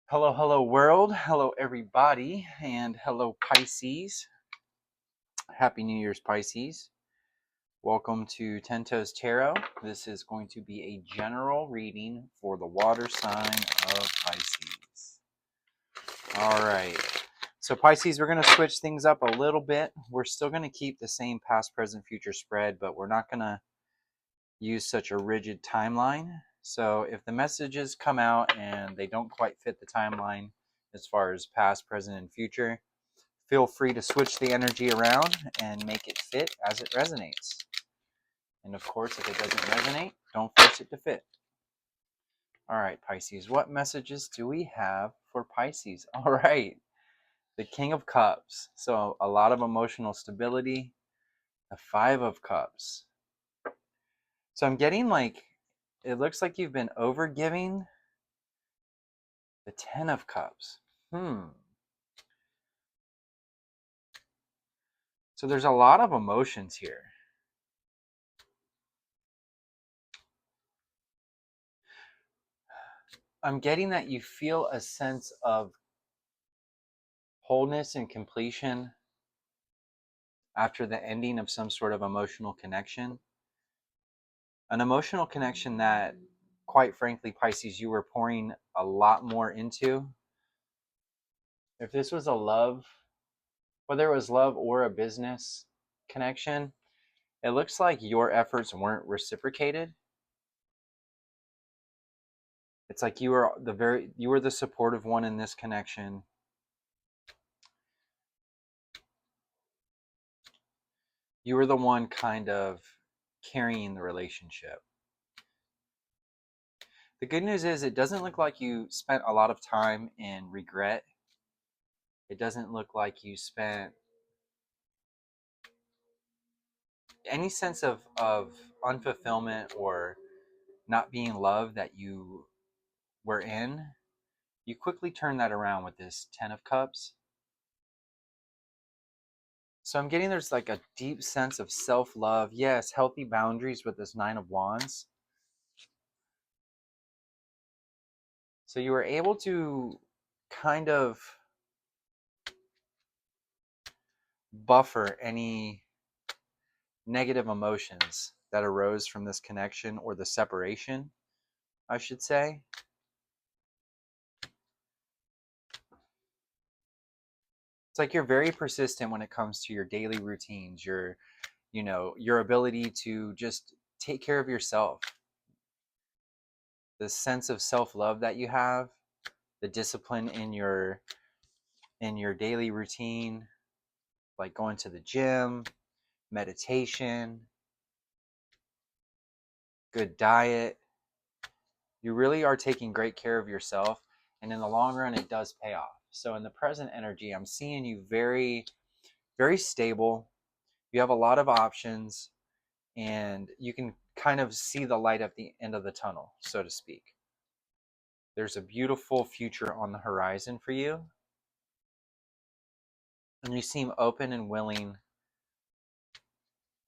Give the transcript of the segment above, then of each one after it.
Hello world, hello everybody, and hello Pisces. Happy New Year's, Pisces. Welcome to TenToesTarot. This is going to be a general reading for the water sign of Pisces. All right. So Pisces, we're going to switch things up a little bit. We're still going to keep the same past, present, future spread, but we're not going to use such a rigid timeline. So if the messages come out and they don't quite fit the timeline as far as past, present, and future, feel free to switch the energy around and make it fit as it resonates. And of course, if it doesn't resonate, don't force it to fit. All right, Pisces, what messages do we have for Pisces? All right, the King of Cups. So a lot of emotional stability. The Five of Cups. So I'm getting it looks like you've been overgiving. The Ten of Cups. So there's a lot of emotions here. I'm getting that you feel a sense of wholeness and completion after the ending of some sort of emotional connection. An emotional connection that, quite frankly, Pisces, you were pouring a lot more into. If this was a love, whether it was love or a business connection, it looks like your efforts weren't reciprocated. It's like you were the supportive one in this connection. You were the one kind of carrying the relationship. The good news is it doesn't look like you spent a lot of time in regret. It doesn't look like you spent any sense of unfulfillment or not being loved that you were in. You quickly turn that around with this Ten of Cups. So I'm getting there's like a deep sense of self-love. Yes, healthy boundaries with this Nine of Wands. So you were able to kind of buffer any negative emotions that arose from this connection or the separation, I should say. It's like you're very persistent when it comes to your daily routines, your ability to just take care of yourself. The sense of self-love that you have, the discipline in your daily routine, like going to the gym, meditation, good diet. You really are taking great care of yourself, and in the long run it does pay off. So in the present energy, I'm seeing you very, very stable. You have a lot of options, and you can kind of see the light at the end of the tunnel, so to speak. There's a beautiful future on the horizon for you, and you seem open and willing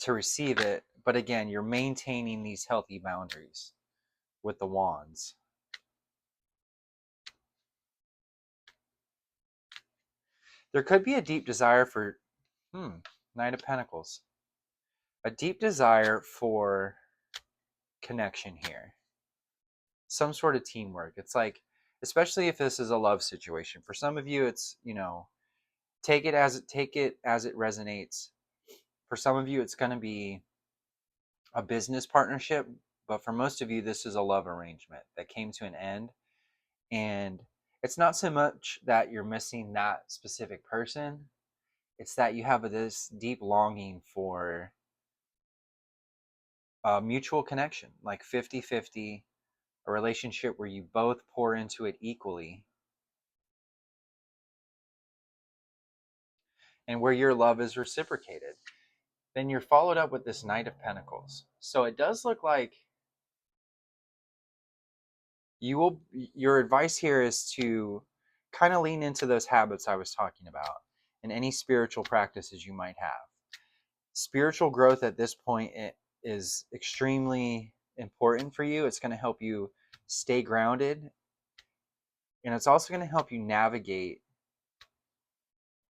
to receive it. But again, you're maintaining these healthy boundaries with the wands. There could be a deep desire for Knight of Pentacles, a deep desire for connection here, some sort of teamwork. It's like, especially if this is a love situation, for some of you it's, take it as it resonates. For some of you it's going to be a business partnership, but for most of you this is a love arrangement that came to an end. And it's not so much that you're missing that specific person, it's that you have this deep longing for a mutual connection, like 50-50, a relationship where you both pour into it equally, and where your love is reciprocated. Then you're followed up with this Knight of Pentacles. So it does look like your advice here is to kind of lean into those habits I was talking about and any spiritual practices you might have. Spiritual growth at this point is extremely important for you. It's going to help you stay grounded And it's also going to help you navigate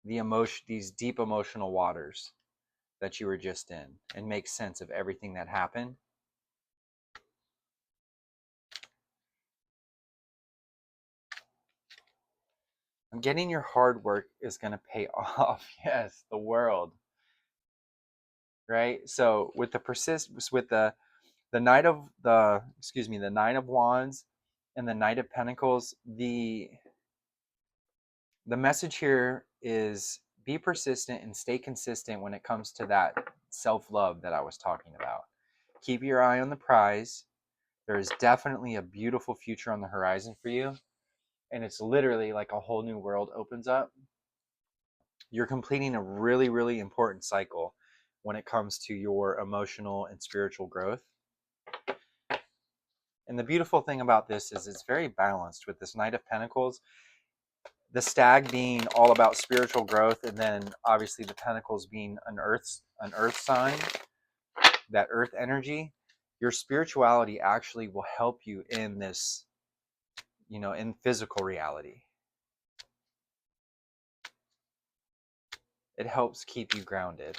these deep emotional waters that you were just in and make sense of everything that happened. I'm getting your hard work is going to pay off. Yes, the world. Right? So with the the Nine of Wands and the Knight of Pentacles, the message here is be persistent and stay consistent when it comes to that self-love that I was talking about. Keep your eye on the prize. There is definitely a beautiful future on the horizon for you. And it's literally like a whole new world opens up. You're completing a really, really important cycle when it comes to your emotional and spiritual growth. And the beautiful thing about this is it's very balanced with this Knight of Pentacles. The stag being all about spiritual growth, and then obviously the pentacles being an earth sign, that earth energy. Your spirituality actually will help you in this, in physical reality. It helps keep you grounded.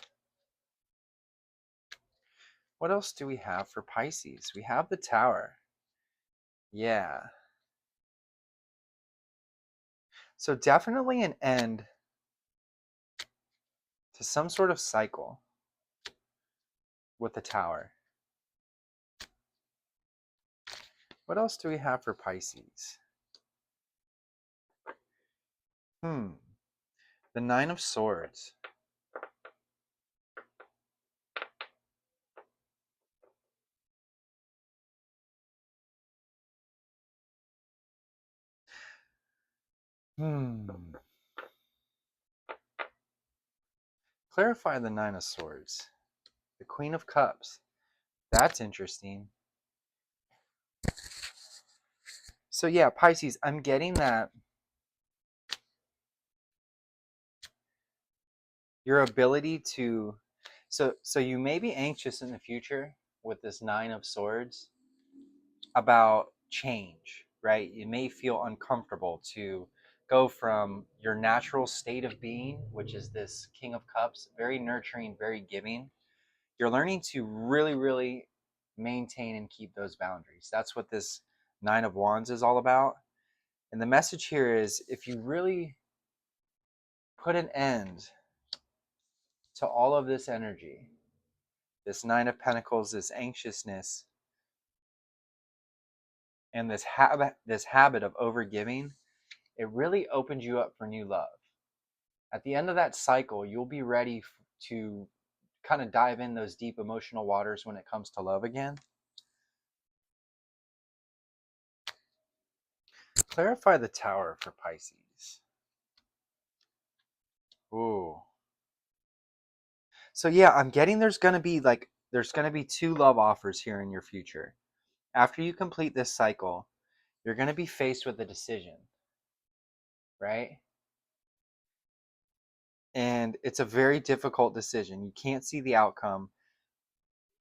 What else do we have for Pisces? We have the Tower. Yeah. So definitely an end to some sort of cycle with the Tower. What else do we have for Pisces? The Nine of Swords. Clarify the Nine of Swords. The Queen of Cups. That's interesting. So yeah, Pisces, I'm getting that your ability to so you may be anxious in the future with this Nine of Swords about change, right? You may feel uncomfortable to go from your natural state of being, which is this King of Cups, very nurturing, very giving. You're learning to really, really maintain and keep those boundaries. That's what this Nine of Wands is all about. And the message here is if you really put an end to all of this energy, this Nine of Pentacles, this anxiousness, and this habit of overgiving, it really opens you up for new love. At the end of that cycle, you'll be ready to kind of dive in those deep emotional waters when it comes to love again. Clarify the Tower for Pisces. Ooh. So yeah, I'm getting there's going to be two love offers here in your future. After you complete this cycle, you're going to be faced with a decision, right? And it's a very difficult decision. You can't see the outcome.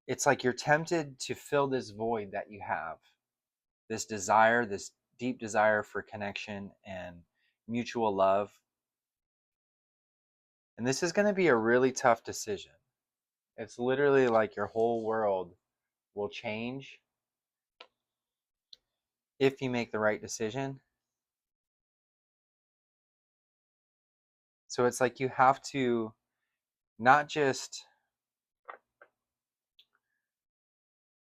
It's like you're tempted to fill this void that you have, this desire, this deep desire for connection and mutual love. And this is going to be a really tough decision. It's literally like your whole world will change if you make the right decision. So it's like you have to not just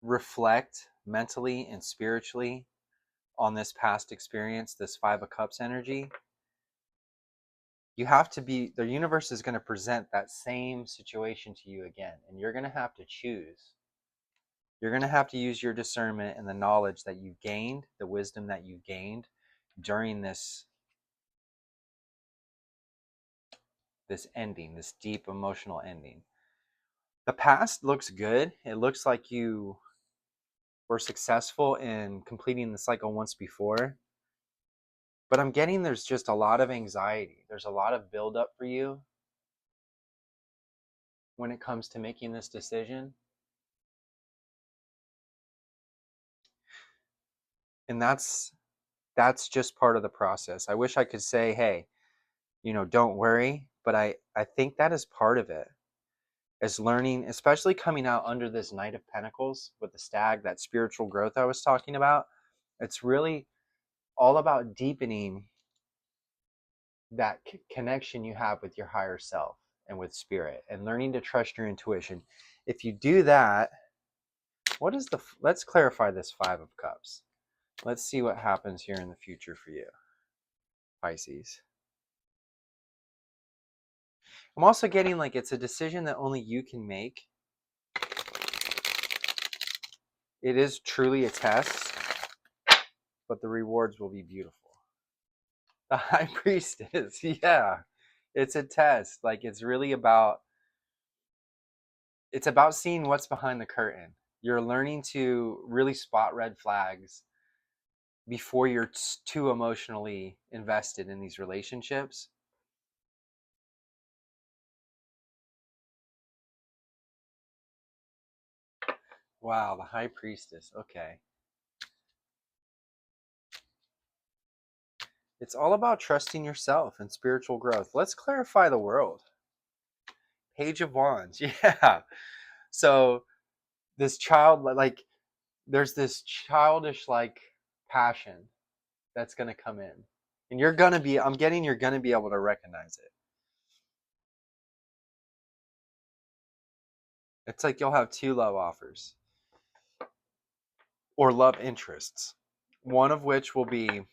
reflect mentally and spiritually on this past experience, this Five of Cups energy. You have to be, the universe is going to present that same situation to you again, and you're going to have to choose. You're going to have to use your discernment and the knowledge that you've gained, the wisdom that you've gained during this ending, this deep emotional ending. The past looks good. It looks like you were successful in completing the cycle once before. But I'm getting there's just a lot of anxiety. There's a lot of buildup for you when it comes to making this decision. And that's that's just part of the process. I wish I could say, hey, don't worry, but I think that is part of it. Is learning, especially coming out under this Knight of Pentacles with the stag, that spiritual growth I was talking about. It's really all about deepening that connection you have with your higher self and with spirit, and learning to trust your intuition. If you do that, let's clarify this Five of Cups. Let's see what happens here in the future for you, Pisces. I'm also getting like it's a decision that only you can make. It is truly a test, but the rewards will be beautiful. The High Priestess, yeah. It's a test. Like it's about seeing what's behind the curtain. You're learning to really spot red flags before you're too emotionally invested in these relationships. Wow, the High Priestess. Okay. It's all about trusting yourself and spiritual growth. Let's clarify the world. Page of Wands. Yeah. So this child, like, there's this childish, like, passion that's going to come in. And you're going to be able to recognize it. It's like you'll have two love offers or love interests, one of which will be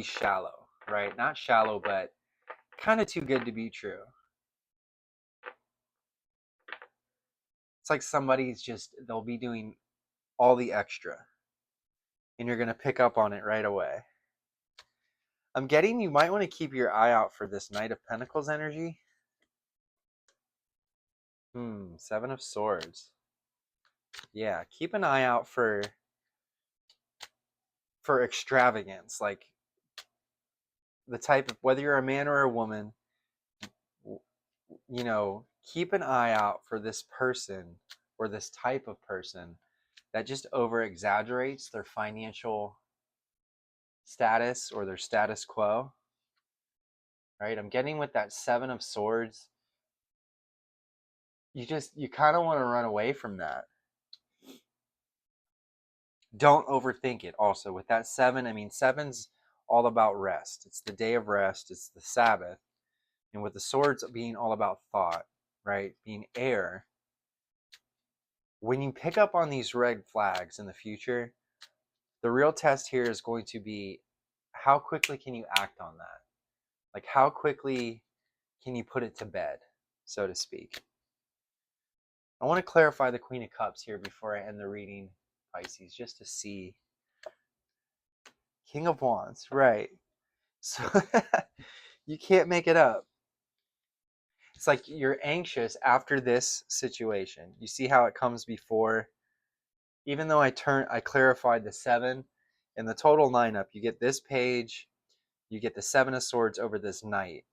shallow, right? Not shallow, but kind of too good to be true. It's like they'll be doing all the extra, and you're going to pick up on it right away. I'm getting you might want to keep your eye out for this Knight of Pentacles energy. Seven of Swords. Yeah, keep an eye out for extravagance, like the type of, whether you're a man or a woman, keep an eye out for this person or this type of person that just over exaggerates their financial status or their status quo. Right? I'm getting with that Seven of Swords. You kind of want to run away from that. Don't overthink it. Also, with that seven, I mean, seven's all about rest. It's the day of rest. It's the Sabbath. And with the swords being all about thought, right? Being air. When you pick up on these red flags in the future, the real test here is going to be how quickly can you act on that? Like, how quickly can you put it to bed, so to speak? I want to clarify the Queen of Cups here before I end the reading, Pisces, just to see. King of Wands, right. So you can't make it up. It's like you're anxious after this situation. You see how it comes before. Even though I clarified the seven in the total lineup, you get this page, you get the Seven of Swords over this Knight.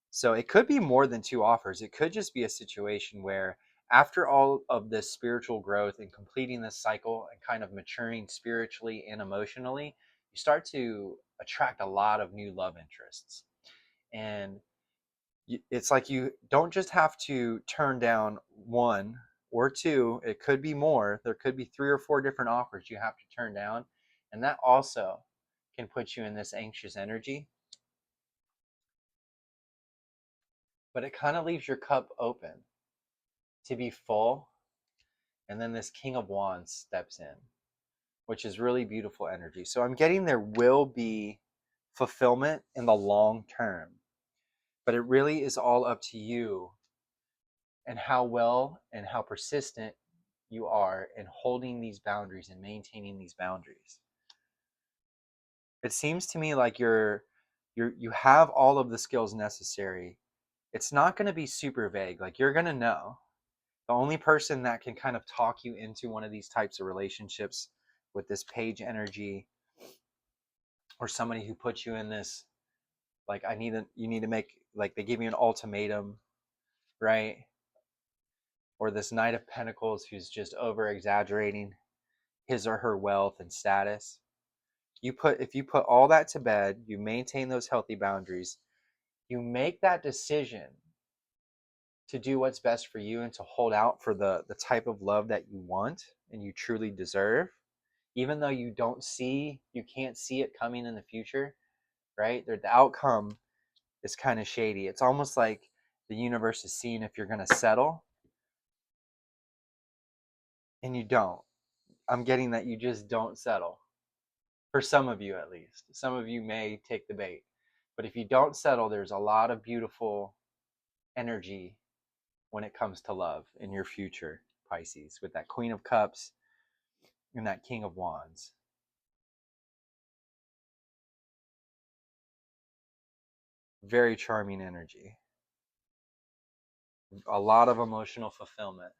So it could be more than two offers. It could just be a situation where after all of this spiritual growth and completing this cycle and kind of maturing spiritually and emotionally, you start to attract a lot of new love interests. And it's like you don't just have to turn down one or two. It could be more. There could be 3 or 4 different offers you have to turn down. And that also can put you in this anxious energy. But it kind of leaves your cup open to be full. And then this King of Wands steps in, which is really beautiful energy. So I'm getting there will be fulfillment in the long term. But it really is all up to you and how well and how persistent you are in holding these boundaries and maintaining these boundaries. It seems to me like you have all of the skills necessary. It's not going to be super vague. Like, you're going to know. The only person that can kind of talk you into one of these types of relationships with this page energy, or somebody who puts you in this, like, you need to make, like, they give you an ultimatum, right? Or this Knight of Pentacles who's just over exaggerating. his or her wealth and status. If you put all that to bed, you maintain those healthy boundaries, you make that decision to do what's best for you and to hold out for the type of love that you want and you truly deserve, even though you can't see it coming in the future, right? The outcome is kind of shady. It's almost like the universe is seeing if you're going to settle, and you don't. I'm getting that you just don't settle. For some of you, at least. Some of you may take the bait. But if you don't settle, there's a lot of beautiful energy when it comes to love in your future, Pisces, with that Queen of Cups and that King of Wands. Very charming energy. A lot of emotional fulfillment.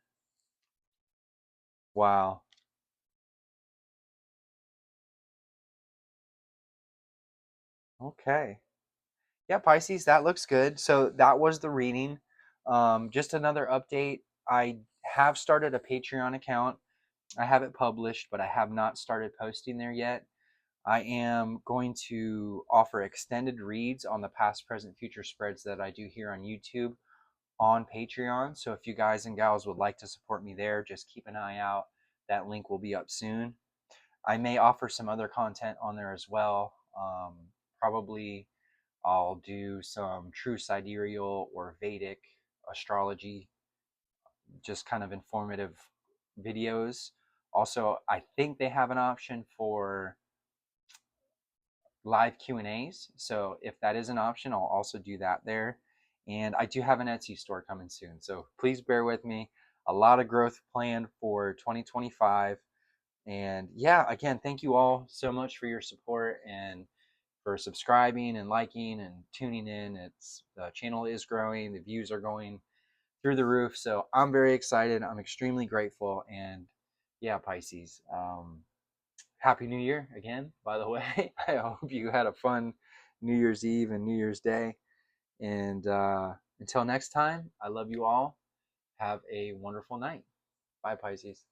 Wow. Okay. Yeah, Pisces, that looks good. So that was the reading. Just another update. I have started a Patreon account. I have it published, but I have not started posting there yet. I am going to offer extended reads on the past, present, future spreads that I do here on YouTube on Patreon. So if you guys and gals would like to support me there, just keep an eye out. That link will be up soon. I may offer some other content on there as well. Probably I'll do some true sidereal or Vedic astrology, just kind of informative videos. Also, I think they have an option for live Q&As. So if that is an option, I'll also do that there. And I do have an Etsy store coming soon. So please bear with me. A lot of growth planned for 2025. And yeah, again, thank you all so much for your support and for subscribing and liking and tuning in. The channel is growing. The views are going through the roof. So I'm very excited. I'm extremely grateful. And yeah, Pisces, Happy New Year again, by the way. I hope you had a fun New Year's Eve and New Year's Day. And until next time, I love you all. Have a wonderful night. Bye, Pisces.